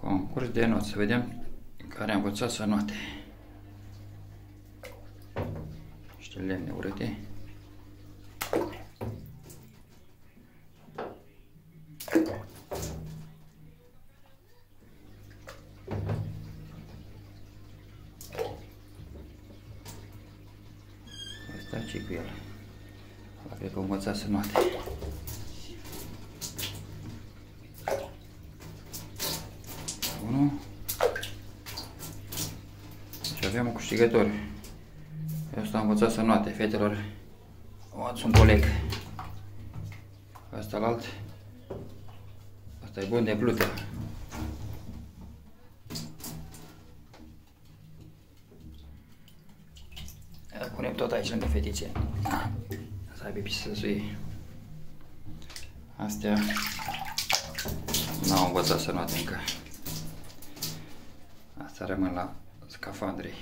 Concurs de note, să vedem care a învățat să note. Niște lemne urâte. Asta ce cu el? Ăla cred că a învățat să note. Și avem un câștigător. Ăsta a învățat să noate, fetelor. O ați un coleg. Asta alt. Asta e bun de plută. Îl punem tot aici lângă fetițe. Să aibă pis să sui. Astea n-au învățat să noate încă. Asta rămân la scafandrii.